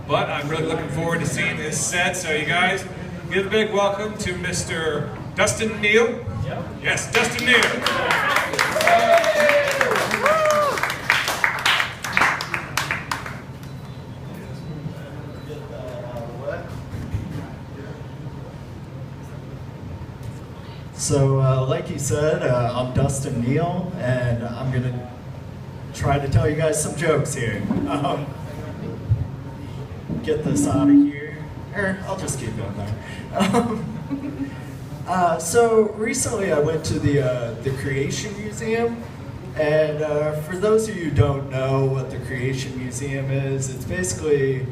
but I'm really looking forward to seeing this set. So you guys, give a big welcome to Mr. Dustin Neal. Yep. Yes, Dustin Neal. So, like he said, I'm Dustin Neal, and I'm going to try to tell you guys some jokes here. Get this out of here. I'll just keep going there. So recently I went to the Creation Museum, and for those of you who don't know what the Creation Museum is, it's basically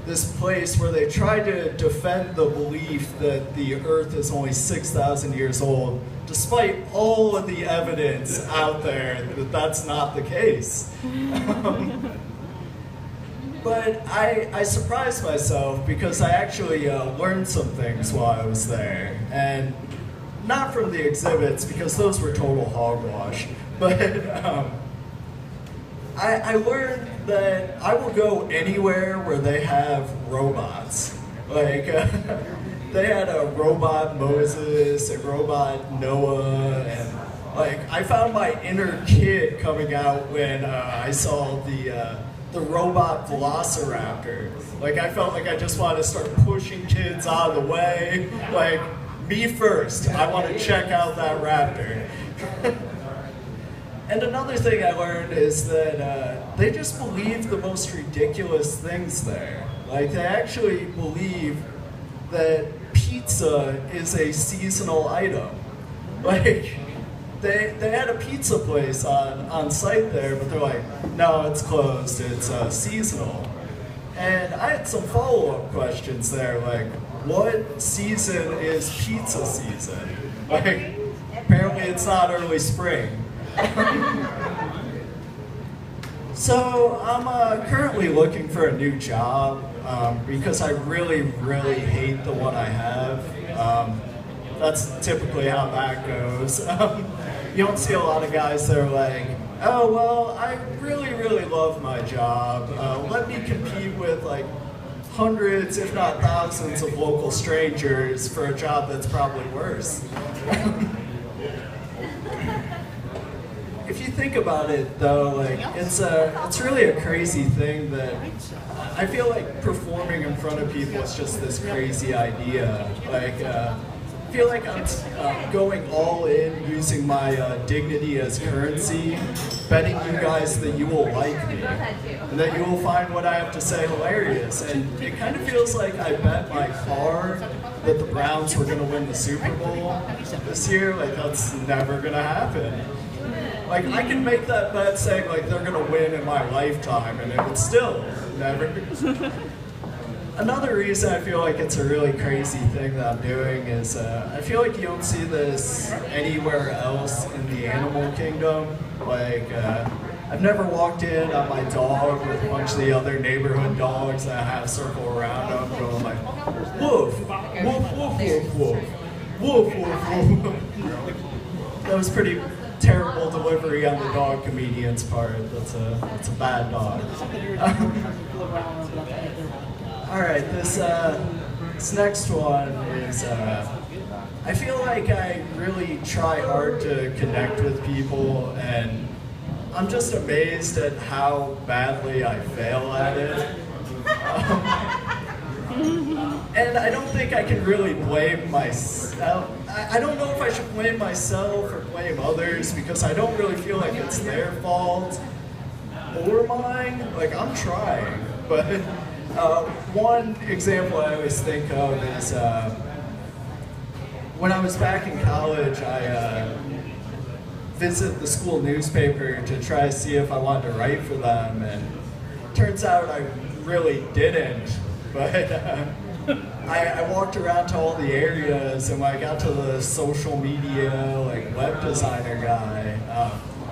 this place where they try to defend the belief that the Earth is only 6,000 years old, despite all of the evidence out there that that's not the case. But I surprised myself because I actually learned some things while I was there. And not from the exhibits, because those were total hogwash, but I learned that I will go anywhere where they have robots. Like, they had a robot Moses, a robot Noah, and like, I found my inner kid coming out when I saw the robot Velociraptor. Like, I felt like I just wanted to start pushing kids out of the way. Like, me first, I want to check out that raptor. And another thing I learned is that they just believe the most ridiculous things there. Like, they actually believe that pizza is a seasonal item. Like, they had a pizza place on site there, but they're like, no, it's closed, it's seasonal. And I had some follow-up questions there, like, what season is pizza season? Like, apparently it's not early spring. So I'm currently looking for a new job because I really, really hate the one I have. That's typically how that goes. You don't see a lot of guys that are like, oh, well, I really, really love my job. Let me compete with like hundreds, if not thousands, of local strangers for a job that's probably worse. If you think about it, though, like it's really a crazy thing that I feel like performing in front of people is just this crazy idea. Like, I feel like I'm going all in, using my dignity as currency, betting you guys that you will like me, and that you will find what I have to say hilarious. And it kind of feels like I bet my car that the Browns were going to win the Super Bowl this year. Like, that's never going to happen. Like, I can make that bet saying, like, they're going to win in my lifetime, and it would still never. Another reason I feel like it's a really crazy thing that I'm doing is I feel like you don't see this anywhere else in the animal kingdom. Like, I've never walked in on my dog with a bunch of the other neighborhood dogs that I have circle around them going like, woof, woof, woof, woof, woof, woof, woof, woof. That was pretty terrible delivery on the dog comedian's part. That's a bad dog. All right, this next one is, I feel like I really try hard to connect with people, and I'm just amazed at how badly I fail at it. And I don't think I can really blame myself. I don't know if I should blame myself or blame others, because I don't really feel like it's their fault or mine. Like, I'm trying, but one example I always think of is when I was back in college, I visited the school newspaper to try to see if I wanted to write for them, and turns out I really didn't. But I walked around to all the areas, and when I got to the social media, like, web designer guy,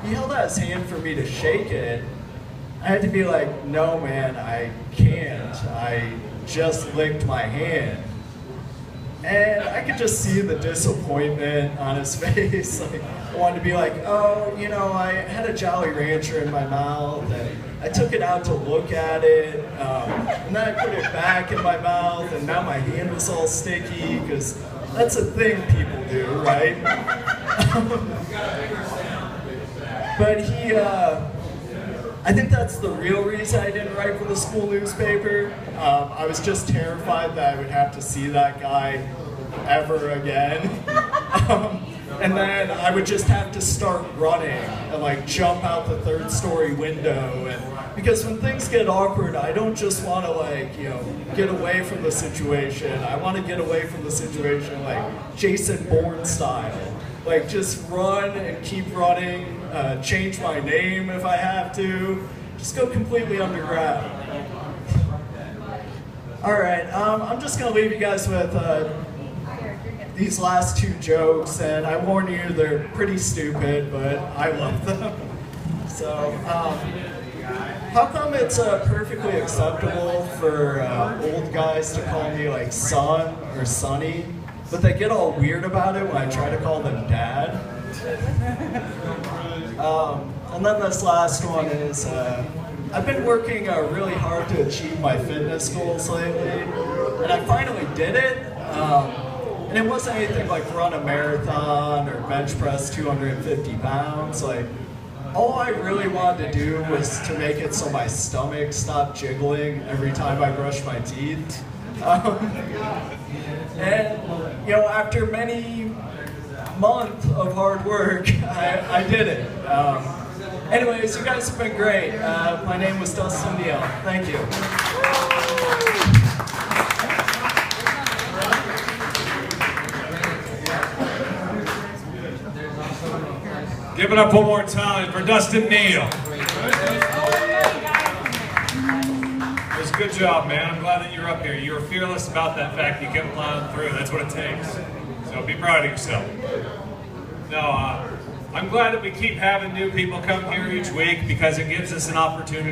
he held out his hand for me to shake it. I had to be like, no man, I can't. I just licked my hand. And I could just see the disappointment on his face. Like, I wanted to be like, oh, you know, I had a Jolly Rancher in my mouth, and I took it out to look at it, and then I put it back in my mouth, and now my hand was all sticky, because that's a thing people do, right? But I think that's the real reason I didn't write for the school newspaper. I was just terrified that I would have to see that guy ever again. And then I would just have to start running and like jump out the third-story window. And because when things get awkward, I don't just want to like, you know, get away from the situation. I want to get away from the situation like Jason Bourne style. Like just run and keep running, change my name if I have to, just go completely underground. All right, I'm just gonna leave you guys with these last two jokes, and I warn you, they're pretty stupid, but I love them. So, how come it's perfectly acceptable for old guys to call me like son or sonny, but they get all weird about it when I try to call them dad? And then this last one is, I've been working really hard to achieve my fitness goals lately, and I finally did it. And it wasn't anything like run a marathon or bench press 250 pounds. Like, all I really wanted to do was to make it so my stomach stopped jiggling every time I brushed my teeth. And, you know, after many months of hard work, I did it. Anyways, you guys have been great. My name was Dustin Neal. Thank you. Give it up one more time for Dustin Neal. It was a good job, man. I'm glad that you're up here. You were fearless about that fact. You kept plowing through. That's what it takes. So be proud of yourself. No, I'm glad that we keep having new people come here each week because it gives us an opportunity